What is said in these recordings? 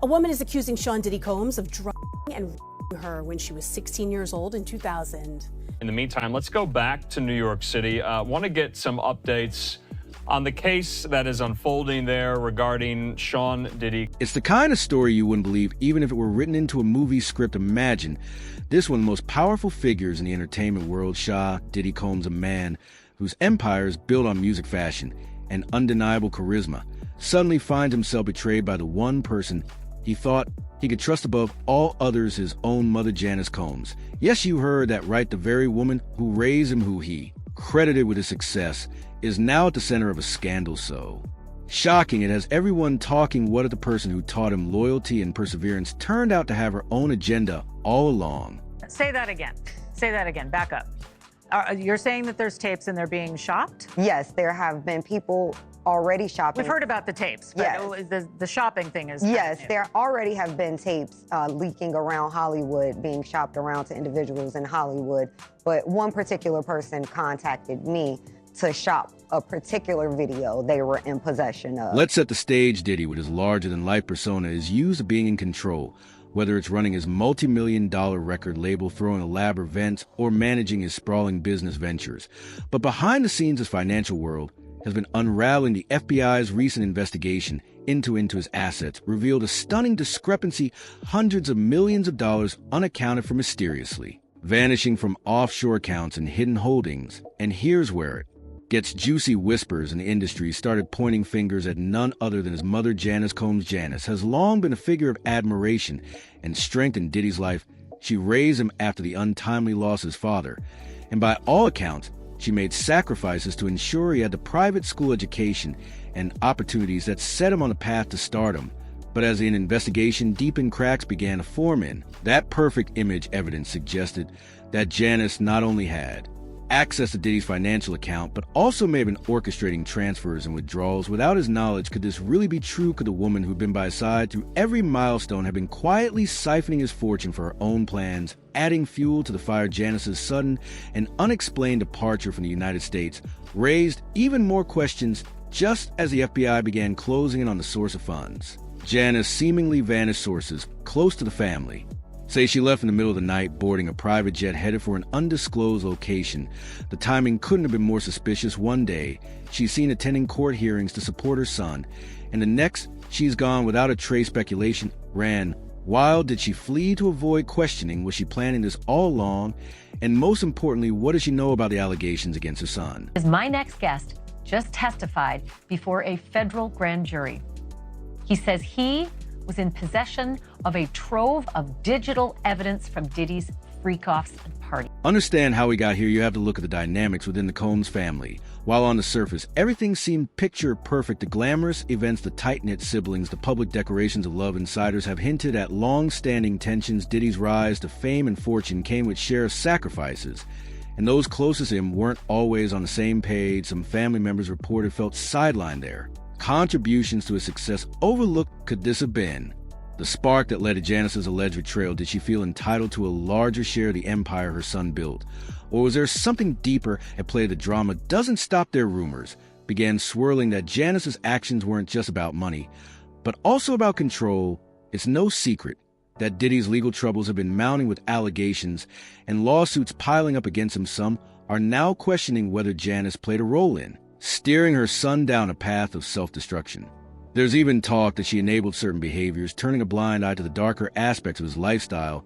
A woman is accusing Sean Diddy Combs of drugging and raping her when she was 16 years old in 2000. In the meantime, let's go back to New York City. Want to get some updates on the case that is unfolding there regarding Sean Diddy. It's the kind of story you wouldn't believe even if it were written into a movie script. Imagine this one of the most powerful figures in the entertainment world, Sean Diddy Combs, a man whose empire is built on music, fashion, and undeniable charisma, suddenly finds himself betrayed by the one person he thought he could trust above all others, his own mother, Janice Combs. Yes, you heard that right. The very woman who raised him, who he credited with his success, is now at the center of a scandal so shocking it has everyone talking. What if the person who taught him loyalty and perseverance turned out to have her own agenda all along? Say that again. Say that again. Back up. You're saying that there's tapes and they're being shopped? Yes, there have been people already shopping. We've heard about the tapes, but yes. The shopping thing is... Yes, there already have been tapes leaking around Hollywood, being shopped around to individuals in Hollywood. But one particular person contacted me to shop a particular video they were in possession of. Let's set the stage. Diddy, with his larger-than-life persona, is used to being in control, whether it's running his multi-million-dollar record label, throwing elaborate events, or managing his sprawling business ventures. But behind the scenes, his financial world has been unraveling. The FBI's recent investigation into his assets revealed a stunning discrepancy: hundreds of millions of dollars unaccounted for, mysteriously vanishing from offshore accounts and hidden holdings. And here's where it gets juicy. Whispers in the industry started pointing fingers at none other than his mother, Janice Combs. Janice has long been a figure of admiration and strength in Diddy's life. She raised him after the untimely loss of his father, and by all accounts, she made sacrifices to ensure he had the private school education and opportunities that set him on a path to stardom. But as an investigation deepened, cracks began to form in that perfect image. Evidence suggested that Janice not only had access to Diddy's financial account, but also may have been orchestrating transfers and withdrawals without his knowledge. Could this really be true? Could the woman who'd been by his side through every milestone have been quietly siphoning his fortune for her own plans, adding fuel to the fire? Janice's sudden and unexplained departure from the United States raised even more questions, just as the FBI began closing in on the source of funds. Janice seemingly vanished. Sources close to the family say she left in the middle of the night, boarding a private jet headed for an undisclosed location. The timing couldn't have been more suspicious. One day, she's seen attending court hearings to support her son, and the next, she's gone without a trace. Speculation ran wild. Did she flee to avoid questioning? Was she planning this all along? And most importantly, what does she know about the allegations against her son? My next guest just testified before a federal grand jury. He says he was in possession of a trove of digital evidence from Diddy's freak-offs and parties. Understand how we got here, you have to look at the dynamics within the Combs family. While on the surface, everything seemed picture perfect, the glamorous events, the tight-knit siblings, the public declarations of love, insiders have hinted at long-standing tensions. Diddy's rise to fame and fortune came with shared sacrifices, and those closest to him weren't always on the same page. Some family members reported felt sidelined there. Contributions to his success overlooked. Could this have been the spark that led to Janice's alleged betrayal? Did she feel entitled to a larger share of the empire her son built? Or was there something deeper at play? The drama doesn't stop there. Rumors began swirling that Janice's actions weren't just about money, but also about control. It's no secret that Diddy's legal troubles have been mounting, with allegations and lawsuits piling up against him. Some are now questioning whether Janice played a role in steering her son down a path of self-destruction. There's even talk that she enabled certain behaviors, turning a blind eye to the darker aspects of his lifestyle.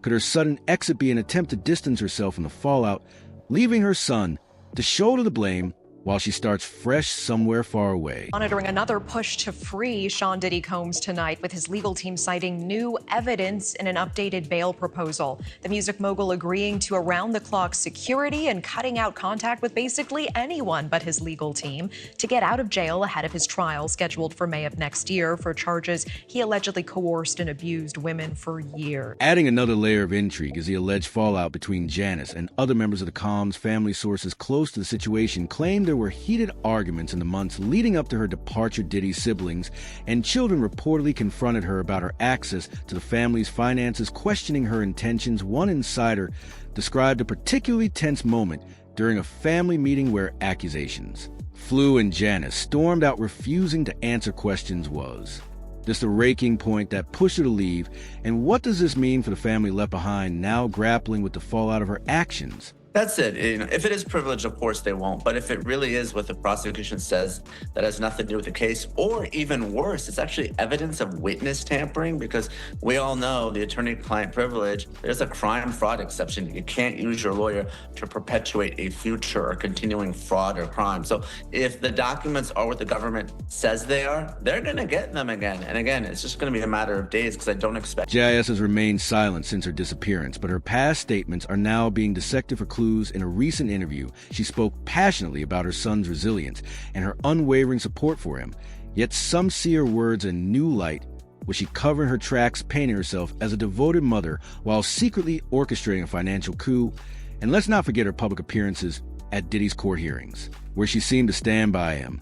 Could her sudden exit be an attempt to distance herself from the fallout, leaving her son to shoulder the blame while she starts fresh somewhere far away? Monitoring another push to free Sean Diddy Combs tonight, with his legal team citing new evidence in an updated bail proposal. The music mogul agreeing to around-the-clock security and cutting out contact with basically anyone but his legal team to get out of jail ahead of his trial scheduled for May of next year for charges he allegedly coerced and abused women for years. Adding another layer of intrigue is the alleged fallout between Janice and other members of the Combs family. Sources close to the situation claimed there were heated arguments in the months leading up to her departure. Diddy's siblings and children reportedly confronted her about her access to the family's finances, questioning her intentions. One insider described a particularly tense moment during a family meeting where accusations flew and Janice stormed out, refusing to answer questions. Was This the raking point that pushed her to leave, and what does this mean for the family left behind now grappling with the fallout of her actions? That's it. If it is privilege, of course they won't. But if it really is what the prosecution says, that has nothing to do with the case, or even worse, it's actually evidence of witness tampering, because we all know the attorney-client privilege, there's a crime fraud exception. You can't use your lawyer to perpetuate a future or continuing fraud or crime. So if the documents are what the government says they are, they're going to get them again. And again, it's just going to be a matter of days, because I don't expect... JIS has remained silent since her disappearance, but her past statements are now being dissected for clues. In a recent interview, she spoke passionately about her son's resilience and her unwavering support for him. Yet some see her words in new light, with she covering her tracks, painting herself as a devoted mother while secretly orchestrating a financial coup. And let's not forget her public appearances at Diddy's court hearings, where she seemed to stand by him.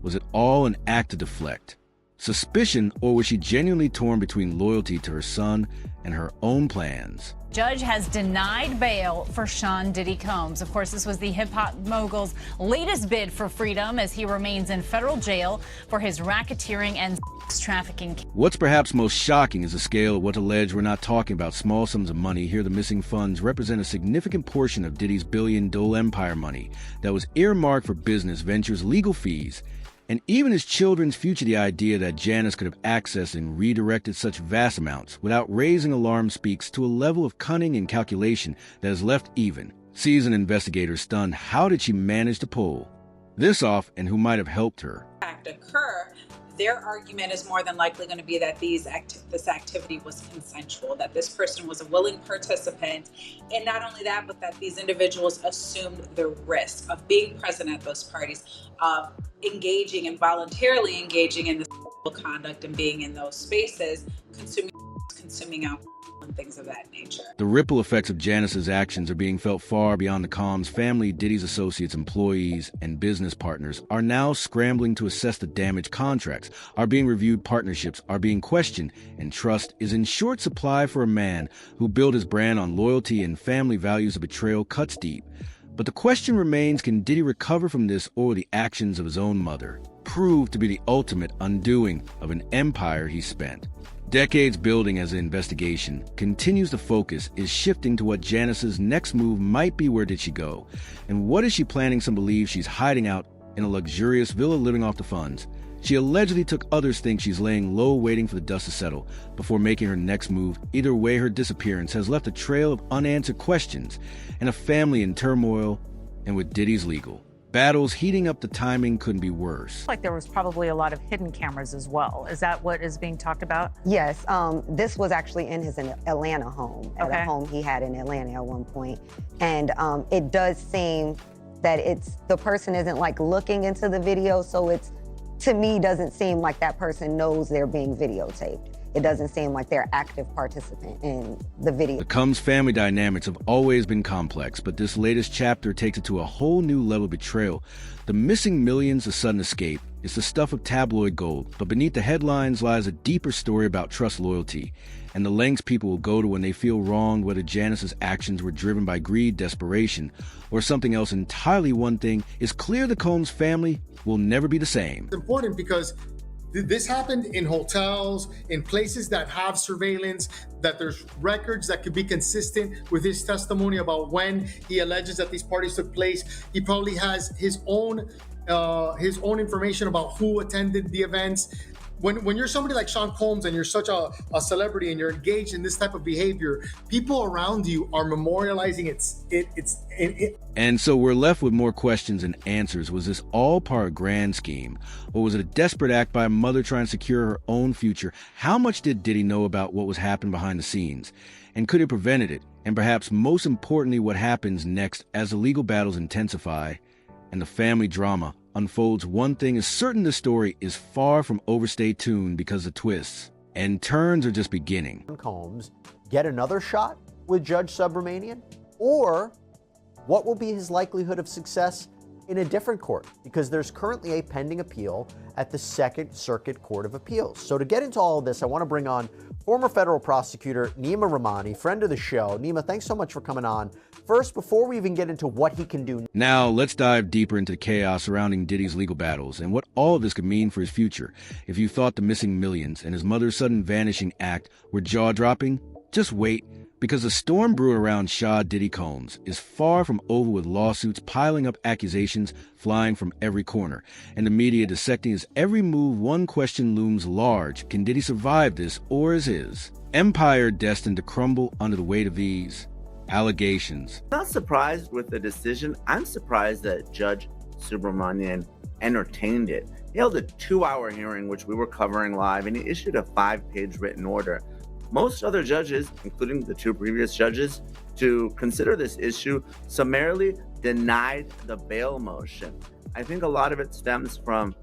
Was it all an act to deflect suspicion, or was she genuinely torn between loyalty to her son and her own plans? Judge has denied bail for Sean Diddy Combs. Of course, this was the hip-hop mogul's latest bid for freedom as he remains in federal jail for his racketeering and sex trafficking. What's perhaps most shocking is the scale of what's alleged. We're not talking about small sums of money. Here, the missing funds represent a significant portion of Diddy's billion-dollar empire money that was earmarked for business ventures, legal fees, and even his children's future. The idea that Janice could have accessed and redirected such vast amounts without raising alarm speaks to a level of cunning and calculation that has left even seasoned investigators stunned. How did she manage to pull this off, and who might have helped her? Occur, their argument is more than likely going to be that this activity was consensual, that this person was a willing participant, and not only that, but that these individuals assumed the risk of being present at those parties, of engaging and voluntarily engaging in this conduct and being in those spaces, consuming alcohol and things of that nature. The ripple effects of Janice's actions are being felt far beyond the Combs family. Diddy's associates, employees, and business partners are now scrambling to assess the damage. Contracts are being reviewed, partnerships are being questioned, and trust is in short supply for a man who built his brand on loyalty and family values. A betrayal cuts deep. But the question remains, can Diddy recover from this, or will the actions of his own mother prove to be the ultimate undoing of an empire he spent decades building? As the investigation continues, the focus is shifting to what Janice's next move might be. Where did she go? And what is she planning? Some believe she's hiding out in a luxurious villa living off the funds she allegedly took. Others think she's laying low, waiting for the dust to settle before making her next move. Either way, her disappearance has left a trail of unanswered questions and a family in turmoil. And with Diddy's legal battles heating up, the timing couldn't be worse. Like there was probably a lot of hidden cameras as well. Is that what is being talked about? Yes, this was actually in his Atlanta home, at a home he had in Atlanta at one point. And it does seem that the person isn't like looking into the video, so it's, to me, doesn't seem like that person knows they're being videotaped. It doesn't seem like they're active participant in the video. The Combs family dynamics have always been complex, but this latest chapter takes it to a whole new level of betrayal. The missing millions, the sudden escape, is the stuff of tabloid gold, but beneath the headlines lies a deeper story about trust, loyalty, and the lengths people will go to when they feel wronged, whether Janice's actions were driven by greed, desperation, or something else entirely. One thing is clear: the Combs family will never be the same. It's important because this happened in hotels, in places that have surveillance, that there's records that could be consistent with his testimony about when he alleges that these parties took place. He probably has his own information about who attended the events. When you're somebody like Sean Combs and you're such a celebrity and you're engaged in this type of behavior, people around you are memorializing it. And so we're left with more questions and answers. Was this all part of a grand scheme, or was it a desperate act by a mother trying to secure her own future? How much did Diddy know about what was happening behind the scenes, and could he have prevented it? And perhaps most importantly, what happens next as the legal battles intensify and the family drama unfolds? One thing is certain: the story is far from overstayed tune, because the twists and turns are just beginning. Combs get another shot with Judge Subramanian, or what will be his likelihood of success in a different court? Because there's currently a pending appeal at the Second Circuit Court of Appeals. So to get into all of this, I want to bring on former federal prosecutor Nima Rahmani, friend of the show. Nima, thanks so much for coming on. First, before we even get into what he can do. Now, let's dive deeper into the chaos surrounding Diddy's legal battles and what all of this could mean for his future. If you thought the missing millions and his mother's sudden vanishing act were jaw-dropping, just wait, because the storm brewing around Sean Diddy Combs is far from over, with lawsuits piling up, accusations flying from every corner, and the media dissecting his every move. One question looms large: can Diddy survive this, or is his empire destined to crumble under the weight of these allegations? Not surprised with the decision. I'm surprised that Judge Subramanian entertained it. He held a 2-hour hearing, which we were covering live, and he issued a 5-page written order. Most other judges, including the 2 previous judges, to consider this issue, summarily denied the bail motion. I think a lot of it stems from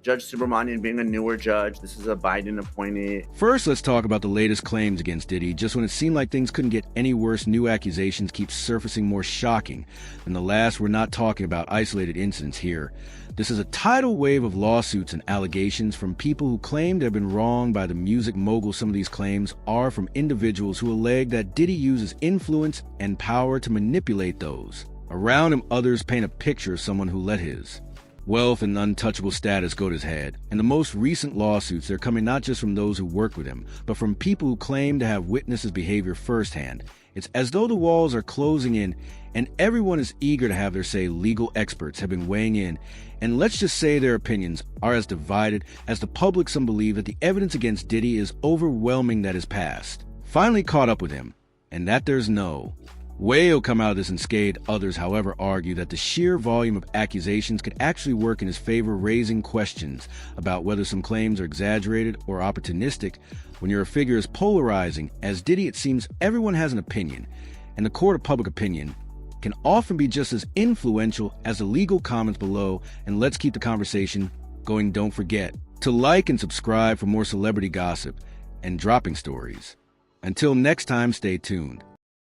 Judge Subramanian being a newer judge. This is a Biden appointee. First, let's talk about the latest claims against Diddy. Just when it seemed like things couldn't get any worse, new accusations keep surfacing more shocking than the last. We're not talking about isolated incidents here. This is a tidal wave of lawsuits and allegations from people who claim to have been wronged by the music mogul. Some of these claims are from individuals who allege that Diddy uses influence and power to manipulate those around him. Others paint a picture of someone who let his wealth and untouchable status go to his head. And the most recent lawsuits, they're coming not just from those who work with him, but from people who claim to have witnessed his behavior firsthand. It's as though the walls are closing in and everyone is eager to have their say. Legal experts have been weighing in, and let's just say their opinions are as divided as the public. Some believe that the evidence against Diddy is overwhelming, that his past finally caught up with him, and that there's no way he'll come out of this unscathed. Others, however, argue that the sheer volume of accusations could actually work in his favor, raising questions about whether some claims are exaggerated or opportunistic. When you're a figure as polarizing as Diddy, it seems everyone has an opinion, and the court of public opinion can often be just as influential as the legal comments below. And let's keep the conversation going. Don't forget to like and subscribe for more celebrity gossip and dropping stories. Until next time, stay tuned.